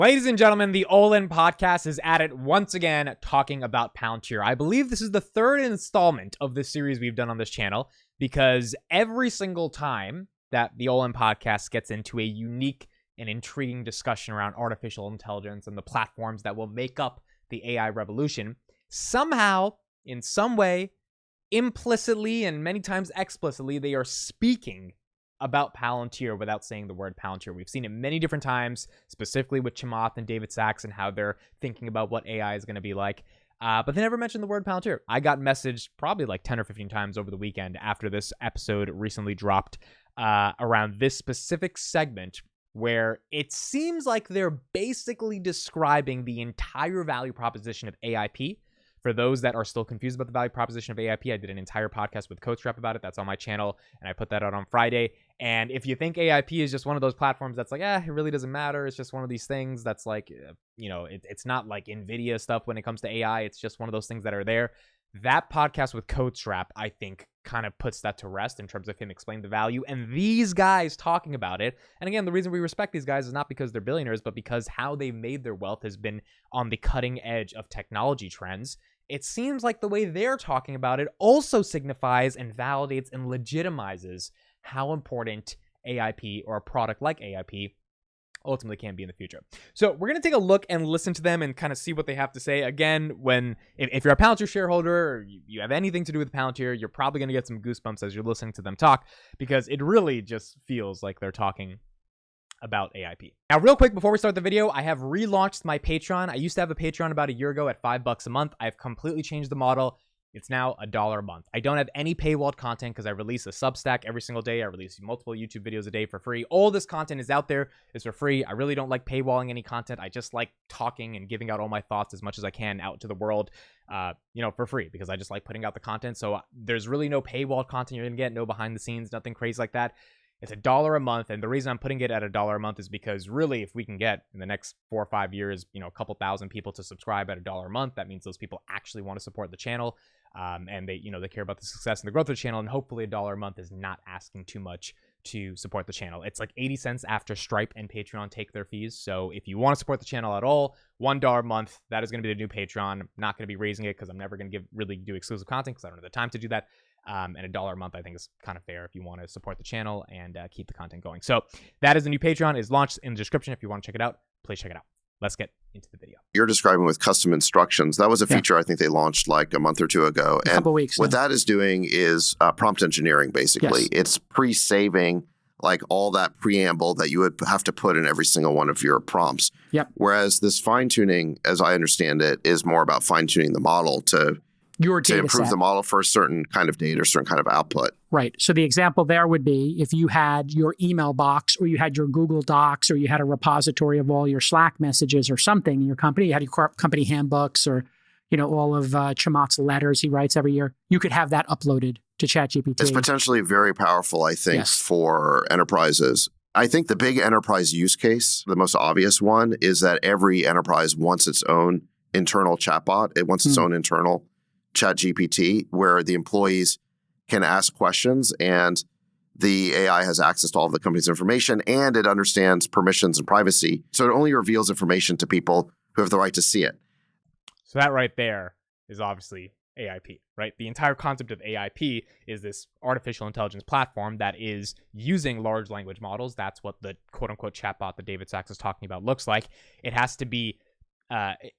Ladies and gentlemen, the All In Podcast is at it once again, talking about Palantir. I believe this is the third installment of this series we've done on this channel, because every single time that the All In Podcast gets into a unique and intriguing discussion around artificial intelligence and the platforms that will make up the AI revolution, somehow, in some way, implicitly and many times explicitly, they are speaking about Palantir without saying the word Palantir. We've seen it many different times, specifically with Chamath and David Sachs and how they're thinking about what AI is going to be like. But they never mentioned the word Palantir. I got messaged probably like 10 or 15 times over the weekend after this episode recently dropped around this specific segment, where it seems like they're basically describing the entire value proposition of AIP. For those that are still confused about the value proposition of AIP, I did an entire podcast with CoachRep about it. That's on my channel, and I put that out on Friday. And if you think AIP is just one of those platforms that's like, it really doesn't matter, it's just one of these things that's like, it's not like NVIDIA stuff when it comes to AI. It's just one of those things that are there. That podcast with CoachRep, I think, kind of puts that to rest in terms of him explaining the value and these guys talking about it. And again, the reason we respect these guys is not because they're billionaires, but because how they've made their wealth has been on the cutting edge of technology trends. It seems like the way they're talking about it also signifies and validates and legitimizes how important AIP or a product like AIP ultimately can be in the future. So we're going to take a look and listen to them and kind of see what they have to say. Again, if you're a Palantir shareholder or you have anything to do with Palantir, you're probably going to get some goosebumps as you're listening to them talk, because it really just feels like they're talking about AIP. Now, real quick, before we start the video, I have relaunched my Patreon. I used to have a Patreon about a year ago at $5 a month. I've completely changed the model. It's now $1 a month. I don't have any paywalled content because I release a Substack every single day. I release multiple YouTube videos a day for free. All this content is out there. It's for free. I really don't like paywalling any content. I just like talking and giving out all my thoughts as much as I can out to the world, for free, because I just like putting out the content. So there's really no paywalled content you're going to get, no behind the scenes, nothing crazy like that. It's $1 a month, and the reason I'm putting it at $1 a month is because really, if we can get in the next 4 or 5 years, a couple thousand people to subscribe at $1 a month, that means those people actually want to support the channel, and they care about the success and the growth of the channel. And hopefully, $1 a month is not asking too much to support the channel. It's like 80 cents after Stripe and Patreon take their fees. So if you want to support the channel at all, $1 a month, that is going to be the new Patreon. I'm not going to be raising it because I'm never going to really do exclusive content because I don't have the time to do that. And $1 a month, I think, is kind of fair if you want to support the channel and keep the content going. So that is the new Patreon. Is launched in the description. If you want to check it out, please check it out. Let's get into the video. You're describing with custom instructions. That was a feature I think they launched like a month or two ago. A couple weeks. What that is doing is prompt engineering, basically. Yes. It's pre-saving like all that preamble that you would have to put in every single one of your prompts. Yep. Whereas this fine-tuning, as I understand it, is more about fine-tuning the model to improve the model for a certain kind of data, certain kind of output. Right. So the example there would be if you had your email box or you had your Google Docs or you had a repository of all your Slack messages or something in your company, you had your company handbooks or, all of Chamath's letters he writes every year, you could have that uploaded to ChatGPT. It's potentially very powerful, I think, for enterprises. I think the big enterprise use case, the most obvious one, is that every enterprise wants its own internal chatbot. It wants its own internal ChatGPT, where the employees can ask questions and the AI has access to all of the company's information and it understands permissions and privacy. So it only reveals information to people who have the right to see it. So that right there is obviously AIP, right? The entire concept of AIP is this artificial intelligence platform that is using large language models. That's what the quote-unquote chatbot that David Sachs is talking about looks like. It has to be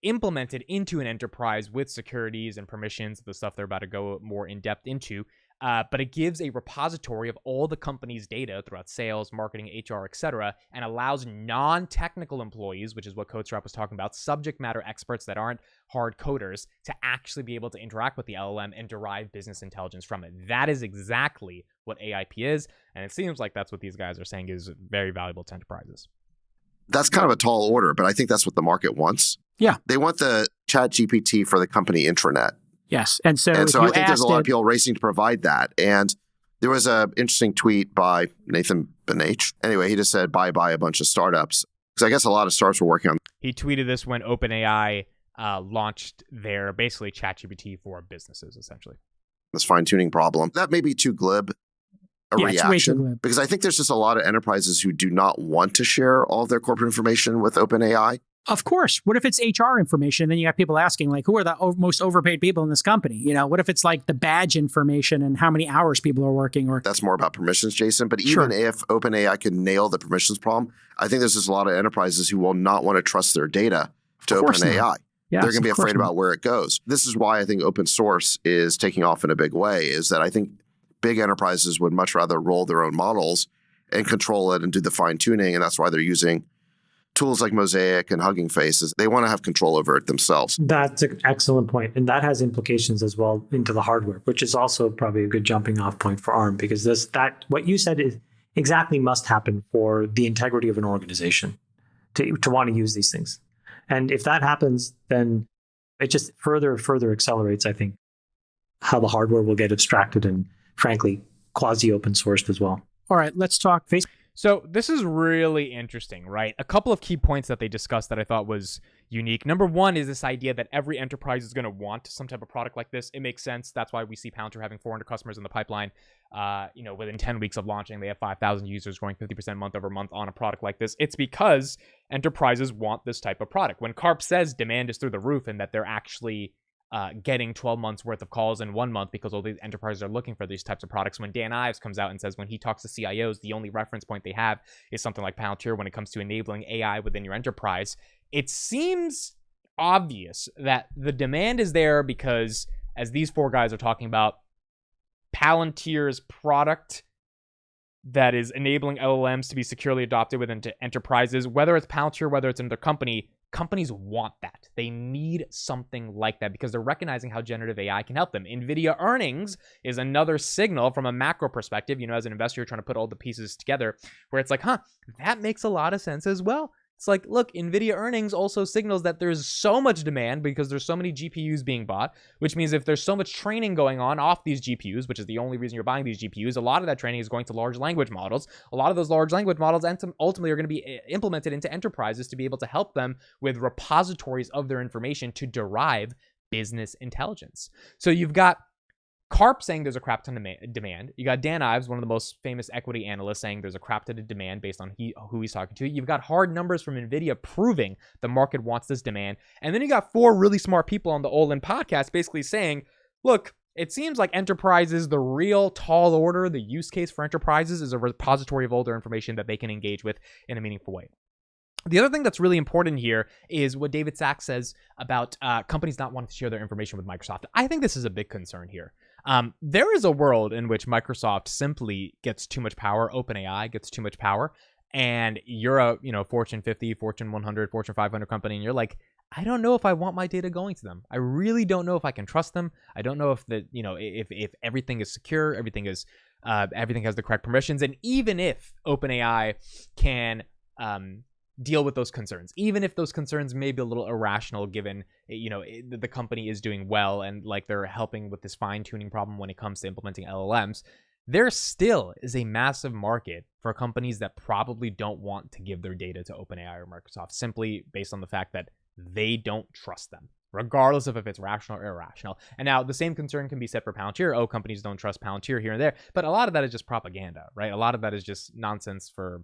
implemented into an enterprise with securities and permissions, the stuff they're about to go more in depth into. But it gives a repository of all the company's data throughout sales, marketing, HR, etc., and allows non-technical employees, which is what CoachRep was talking about, subject matter experts that aren't hard coders, to actually be able to interact with the LLM and derive business intelligence from it. That is exactly what AIP is, and it seems like that's what these guys are saying is very valuable to enterprises. That's kind of a tall order, but I think that's what the market wants. Yeah. They want the ChatGPT for the company intranet. Yes. And so I think there's a lot of people racing to provide that. And there was an interesting tweet by Nathan Benach. Anyway, he just said, bye-bye a bunch of startups. Because I guess a lot of startups were working on. He tweeted this when OpenAI launched their basically ChatGPT for businesses, essentially. This fine-tuning problem. That may be too glib a reaction. Because I think there's just a lot of enterprises who do not want to share all of their corporate information with OpenAI. Of course. What if it's HR information? Then you have people asking, like, who are the most overpaid people in this company? What if it's like the badge information and how many hours people are working? Or that's more about permissions, Jason. But even if OpenAI could nail the permissions problem, I think there's just a lot of enterprises who will not want to trust their data to OpenAI. Yes, they're going to be afraid about where it goes. This is why I think open source is taking off in a big way, is that I think big enterprises would much rather roll their own models and control it and do the fine tuning. And that's why they're using tools like Mosaic and Hugging Face. They want to have control over it themselves. That's an excellent point. And that has implications as well into the hardware, which is also probably a good jumping off point for ARM, because what you said is exactly must happen for the integrity of an organization to want to use these things. And if that happens, then it just further accelerates, I think, how the hardware will get abstracted and, frankly, quasi-open sourced as well. All right, let's talk Facebook. So this is really interesting, right? A couple of key points that they discussed that I thought was unique. Number one is this idea that every enterprise is going to want some type of product like this. It makes sense. That's why we see Palantir having 400 customers in the pipeline. Within 10 weeks of launching, they have 5,000 users growing 50% month over month on a product like this. It's because enterprises want this type of product. When Karp says demand is through the roof and that they're actually getting 12 months worth of calls in 1 month because all these enterprises are looking for these types of products. When Dan Ives comes out and says when he talks to CIOs, the only reference point they have is something like Palantir when it comes to enabling AI within your enterprise, it seems obvious that the demand is there because, as these four guys are talking about, Palantir's product that is enabling LLMs to be securely adopted within enterprises, whether it's Palantir, whether it's another company, companies want that. They need something like that because they're recognizing how generative AI can help them. NVIDIA earnings is another signal from a macro perspective. As an investor, you're trying to put all the pieces together where it's like, that makes a lot of sense as well. It's like, look, NVIDIA earnings also signals that there's so much demand because there's so many GPUs being bought, which means if there's so much training going on off these GPUs, which is the only reason you're buying these GPUs, a lot of that training is going to large language models. A lot of those large language models ultimately are going to be implemented into enterprises to be able to help them with repositories of their information to derive business intelligence. So you've got Karp saying there's a crap ton of demand. You got Dan Ives, one of the most famous equity analysts, saying there's a crap ton of demand based on who he's talking to. You've got hard numbers from NVIDIA proving the market wants this demand. And then you got four really smart people on the All In podcast basically saying, look, it seems like enterprises, the real tall order, the use case for enterprises is a repository of all their information that they can engage with in a meaningful way. The other thing that's really important here is what David Sachs says about companies not wanting to share their information with Microsoft. I think this is a big concern here. There is a world in which Microsoft simply gets too much power, OpenAI gets too much power, and you're a Fortune 50, Fortune 100, Fortune 500 company, and you're like, I don't know if I want my data going to them. I really don't know if I can trust them. I don't know if if everything is secure, everything has the correct permissions, and even if OpenAI can deal with those concerns, even if those concerns may be a little irrational given the company is doing well and like they're helping with this fine-tuning problem when it comes to implementing LLMs, there still is a massive market for companies that probably don't want to give their data to OpenAI or Microsoft simply based on the fact that they don't trust them, regardless of if it's rational or irrational. And now the same concern can be said for Palantir. Oh, companies don't trust Palantir here and there, but a lot of that is just propaganda, right? A lot of that is just nonsense for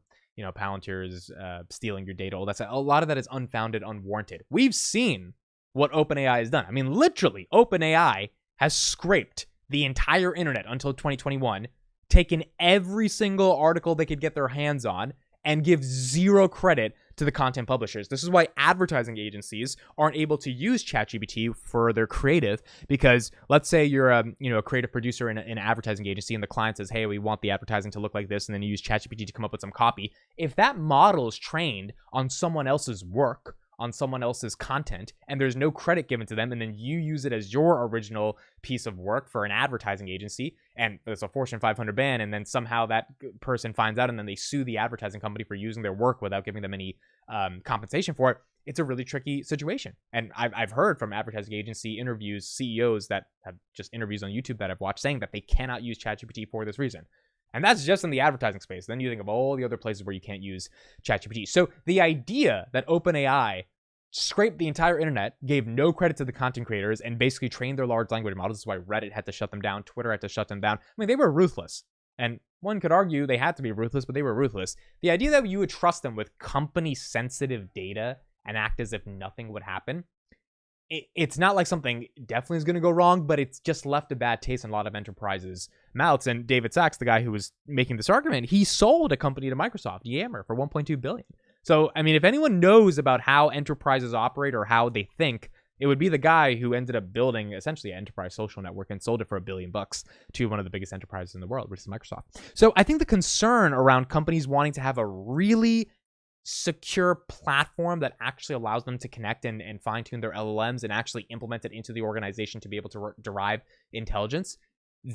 Palantir is stealing your data. All that's a lot of that is unfounded, unwarranted. We've seen what OpenAI has done. I mean, literally, OpenAI has scraped the entire internet until 2021, taken every single article they could get their hands on, and give zero credit to the content publishers. This is why advertising agencies aren't able to use ChatGPT for their creative, because let's say you're a creative producer in an advertising agency and the client says, hey, we want the advertising to look like this, and then you use ChatGPT to come up with some copy. If that model is trained on someone else's work, on someone else's content, and there's no credit given to them, and then you use it as your original piece of work for an advertising agency, and there's a Fortune 500 ban, and then somehow that person finds out, and then they sue the advertising company for using their work without giving them any compensation for it, it's a really tricky situation. And I've heard from advertising agency interviews, CEOs that have just interviews on YouTube that I've watched saying that they cannot use ChatGPT for this reason. And that's just in the advertising space. Then you think of all the other places where you can't use ChatGPT. So the idea that OpenAI scraped the entire internet, gave no credit to the content creators, and basically trained their large language models. This is why Reddit had to shut them down. Twitter had to shut them down. I mean, they were ruthless. And one could argue they had to be ruthless, but they were ruthless. The idea that you would trust them with company-sensitive data and act as if nothing would happen, it's not like something definitely is going to go wrong, but it's just left a bad taste in a lot of enterprises' mouths. And David Sachs, the guy who was making this argument, he sold a company to Microsoft, Yammer, for $1.2 billion. So, I mean, if anyone knows about how enterprises operate or how they think, it would be the guy who ended up building essentially an enterprise social network and sold it for $1 billion to one of the biggest enterprises in the world, which is Microsoft. So I think the concern around companies wanting to have a really secure platform that actually allows them to connect and fine-tune their LLMs and actually implement it into the organization to be able to derive intelligence,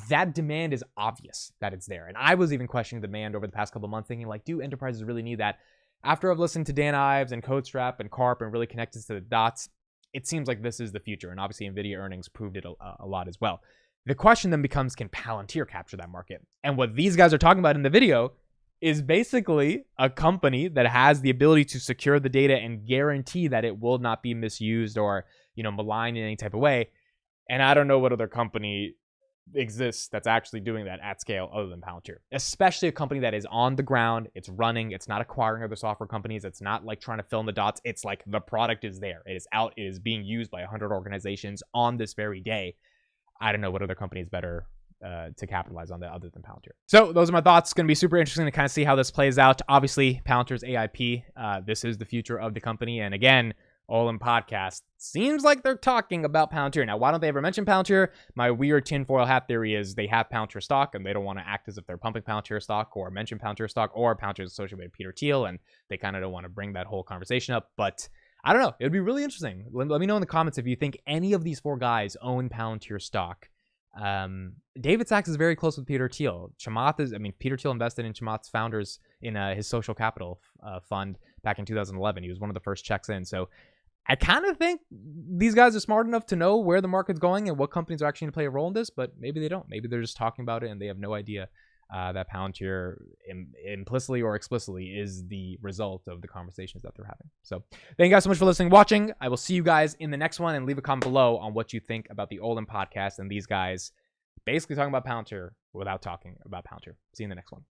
that demand is obvious that it's there. And I was even questioning demand over the past couple of months, thinking like, do enterprises really need that? After I've listened to Dan Ives and CodeStrap and Karp and really connected to the dots, it seems like this is the future. And obviously NVIDIA earnings proved it a lot as well. The question then becomes, can Palantir capture that market? And what these guys are talking about in the video is basically a company that has the ability to secure the data and guarantee that it will not be misused or, maligned in any type of way. And I don't know what other company exists that's actually doing that at scale other than Palantir, especially a company that is on the ground, it's running, it's not acquiring other software companies, it's not like trying to fill in the dots, it's like the product is there, it is out, it is being used by 100 organizations on this very day. I don't know what other company is better to capitalize on that other than Palantir. So those are my thoughts. It's going to be super interesting to kind of see how this plays out. Obviously, Palantir's AIP, this is the future of the company. And again, All In Podcast seems like they're talking about Palantir. Now, why don't they ever mention Palantir? My weird tinfoil hat theory is they have Palantir stock and they don't want to act as if they're pumping Palantir stock or mention Palantir stock, or Palantir is associated with Peter Thiel and they kind of don't want to bring that whole conversation up. But I don't know. It would be really interesting. Let me know in the comments if you think any of these four guys own Palantir stock. David Sachs is very close with Peter Thiel. Peter Thiel invested in Chamath's founders in his social capital fund back in 2011. He was one of the first checks in. So I kind of think these guys are smart enough to know where the market's going and what companies are actually going to play a role in this, but maybe they don't. Maybe they're just talking about it and they have no idea that Palantir implicitly or explicitly is the result of the conversations that they're having. So thank you guys so much for listening, watching. I will see you guys in the next one, and leave a comment below on what you think about the All In Podcast and these guys basically talking about Palantir without talking about Palantir. See you in the next one.